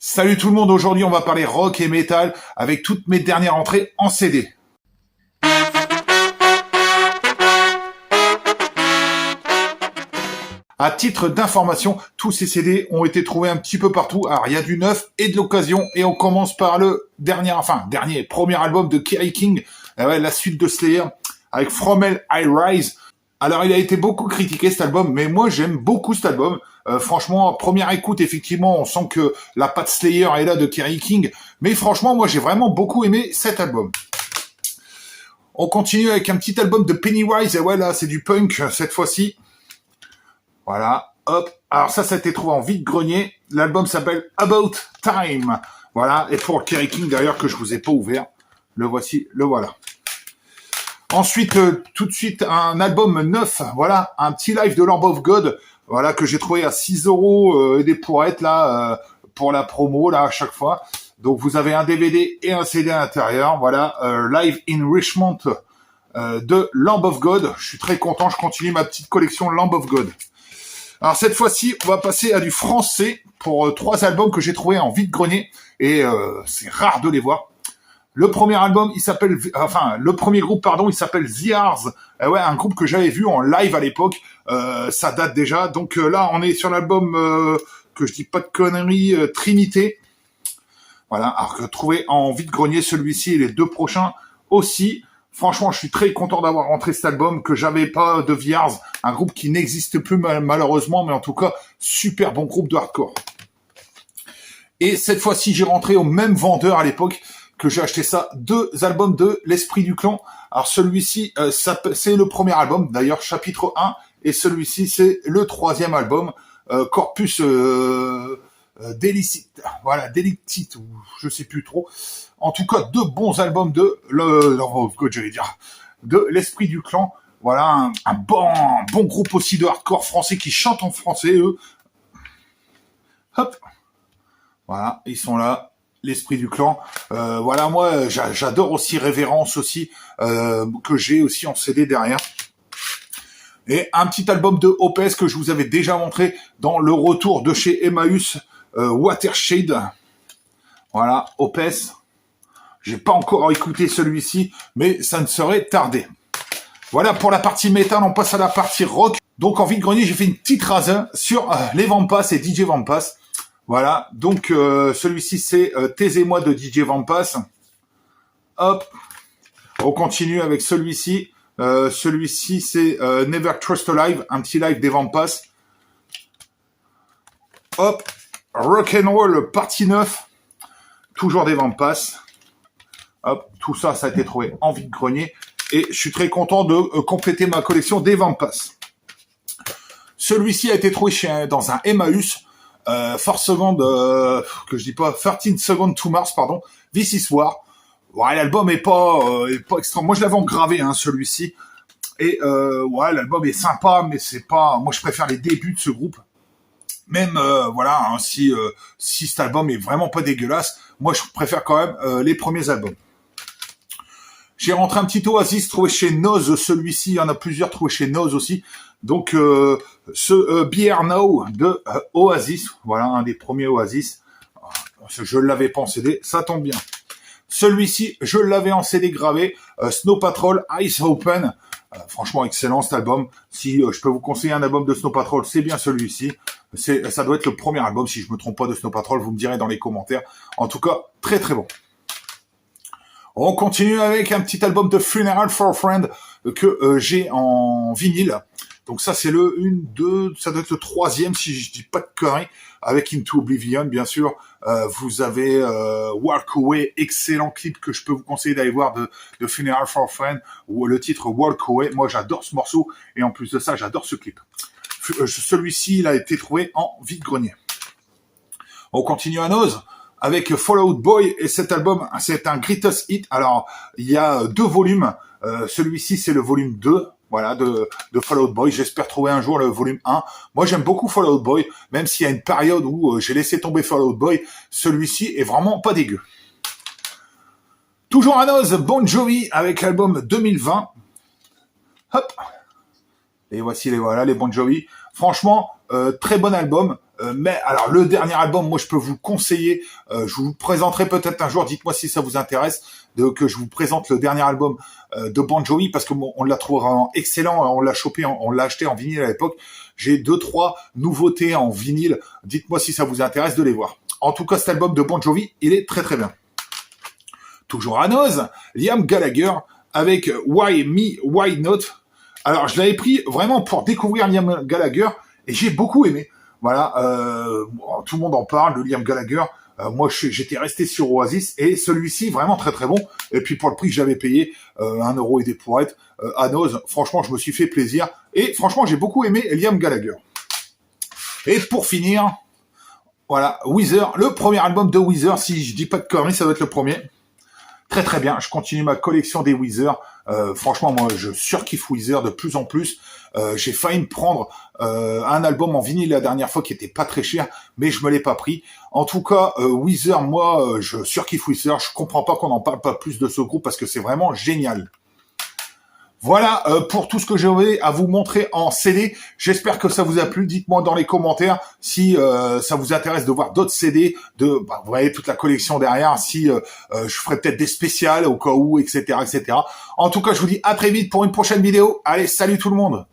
Salut tout le monde, aujourd'hui on va parler rock et metal avec toutes mes dernières entrées en CD. À titre d'information, tous ces CD ont été trouvés un petit peu partout. Alors il y a du neuf et de l'occasion et on commence par le premier album de Kerry King, la suite de Slayer avec From Hell I Rise. Alors il a été beaucoup critiqué cet album, mais moi j'aime beaucoup cet album. Franchement, première écoute, effectivement, on sent que la patte Slayer est là de Kerry King. Mais franchement, moi j'ai vraiment beaucoup aimé cet album. On continue avec un petit album de Pennywise. Et ouais, là c'est du punk cette fois-ci. Voilà, hop. Alors ça a été trouvé en vide-grenier. L'album s'appelle About Time. Voilà, et pour Kerry King d'ailleurs que je vous ai pas ouvert. Le voici, le voilà. Ensuite, tout de suite, un album neuf, voilà, un petit live de Lamb of God, voilà, que j'ai trouvé à 6 € et des pourrettes, là, pour la promo, là, à chaque fois. Donc, vous avez un DVD et un CD à l'intérieur, voilà, Live in Richmond de Lamb of God. Je suis très content, je continue ma petite collection Lamb of God. Alors, cette fois-ci, on va passer à du français pour 3 albums que j'ai trouvés en vide-grenier, et c'est rare de les voir. Le premier album, le premier groupe, pardon, il s'appelle The Ars. Ouais, un groupe que j'avais vu en live à l'époque. Ça date déjà. Donc là, on est sur l'album que je dis pas de conneries, Trinité. Voilà, alors trouvé en vide-grenier celui-ci et les 2 prochains aussi. Franchement, je suis très content d'avoir rentré cet album que j'avais pas de The Ars, un groupe qui n'existe plus malheureusement, mais en tout cas, super bon groupe de hardcore. Et cette fois-ci, j'ai rentré au même vendeur à l'époque que j'ai acheté ça, 2 albums de l'Esprit du Clan. Alors celui-ci, c'est le premier album, d'ailleurs chapitre 1, et celui-ci c'est le 3e album, Corpus Delicit, voilà, Delictit, ou je sais plus trop. En tout cas, 2 bons albums de de l'Esprit du Clan. Voilà, un bon groupe aussi de hardcore français qui chante en français, eux. Hop, voilà, ils sont là. L'Esprit du Clan. Voilà, moi, j'adore aussi Révérence aussi, que j'ai aussi en CD derrière. Et un petit album de OPS que je vous avais déjà montré dans le retour de chez Emmaüs, Watershed. Voilà, OPS. J'ai pas encore écouté celui-ci, mais ça ne saurait tarder. Voilà pour la partie métal, on passe à la partie rock. Donc en vide-grenier, j'ai fait une petite rase sur les Vampas et DJ Vampas. Voilà, donc celui-ci c'est Taisez-moi de DJ Vampas. Hop, on continue avec celui-ci. Celui-ci c'est Never Trust a Live, un petit live des Vampas. Hop, Rock'n'Roll partie 9, toujours des Vampas. Hop, tout ça, ça a été trouvé en vide-grenier. Et je suis très content de compléter ma collection des Vampas. Celui-ci a été trouvé dans un Emmaüs. 13 Seconds to Mars, pardon. This is War. Ouais, l'album est pas extra. Moi, je l'avais engravé, celui-ci. Et ouais, l'album est sympa, mais c'est pas. Moi, je préfère les débuts de ce groupe. Même si cet album est vraiment pas dégueulasse, moi, je préfère quand même les premiers albums. J'ai rentré un petit Oasis trouvé chez Noz, celui-ci, il y en a plusieurs trouvés chez Noz aussi. Donc ce Be Here Now de Oasis, voilà un des premiers Oasis. Je l'avais pas en CD, ça tombe bien. Celui-ci, je l'avais en CD gravé, Snow Patrol, Eyes Open. Franchement excellent cet album. Si je peux vous conseiller un album de Snow Patrol, c'est bien celui-ci. Ça doit être le premier album, si je me trompe pas, de Snow Patrol, vous me direz dans les commentaires. En tout cas, très très bon. On continue avec un petit album de Funeral for a Friend que j'ai en vinyle. Donc ça c'est ça doit être le 3e si je dis pas de conneries, avec Into Oblivion bien sûr. Vous avez Walk Away, excellent clip que je peux vous conseiller d'aller voir de Funeral for a Friend, ou le titre Walk Away. Moi j'adore ce morceau et en plus de ça j'adore ce clip. Celui-ci il a été trouvé en vide-grenier. On continue à Noz avec Fall Out Boy, et cet album, c'est un greatest hit. Alors, il y a 2 volumes. Celui-ci, c'est le volume 2, voilà, de Fall Out Boy. J'espère trouver un jour le volume 1. Moi, j'aime beaucoup Fall Out Boy, même s'il y a une période où j'ai laissé tomber Fall Out Boy. Celui-ci est vraiment pas dégueu. Toujours à Noz, Bon Jovi, avec l'album 2020. Hop. Et voici les Bon Jovi. Franchement, très bon album. Mais alors le dernier album, moi je peux vous le conseiller. Je vous présenterai peut-être un jour. Dites-moi si ça vous intéresse que je vous présente le dernier album de Bon Jovi parce que on l'a trouvé vraiment excellent. On l'a chopé, on l'a acheté en vinyle à l'époque. J'ai 2-3 nouveautés en vinyle. Dites-moi si ça vous intéresse de les voir. En tout cas, cet album de Bon Jovi, il est très très bien. Toujours à Noz, Liam Gallagher avec Why Me, Why Not. Alors je l'avais pris vraiment pour découvrir Liam Gallagher et j'ai beaucoup aimé. Voilà, tout le monde en parle de Liam Gallagher. Moi, j'étais resté sur Oasis et celui-ci vraiment très très bon. Et puis pour le prix que j'avais payé, 1 euro et des pourrettes, à Noz, franchement, je me suis fait plaisir. Et franchement, j'ai beaucoup aimé Liam Gallagher. Et pour finir, voilà, Weezer, le premier album de Weezer. Si je dis pas de conneries, ça doit être le premier. Très très bien, je continue ma collection des Weezer. Franchement, moi, je surkiffe Weezer de plus en plus. J'ai failli me prendre un album en vinyle la dernière fois qui était pas très cher, mais je me l'ai pas pris. En tout cas, Weezer, moi, je surkiffe Weezer. Je comprends pas qu'on en parle pas plus de ce groupe parce que c'est vraiment génial. Voilà pour tout ce que j'avais à vous montrer en CD. J'espère que ça vous a plu. Dites-moi dans les commentaires si ça vous intéresse de voir d'autres CD. Vous voyez toute la collection derrière. Si je ferai peut-être des spéciales au cas où, etc., etc. En tout cas, je vous dis à très vite pour une prochaine vidéo. Allez, salut tout le monde.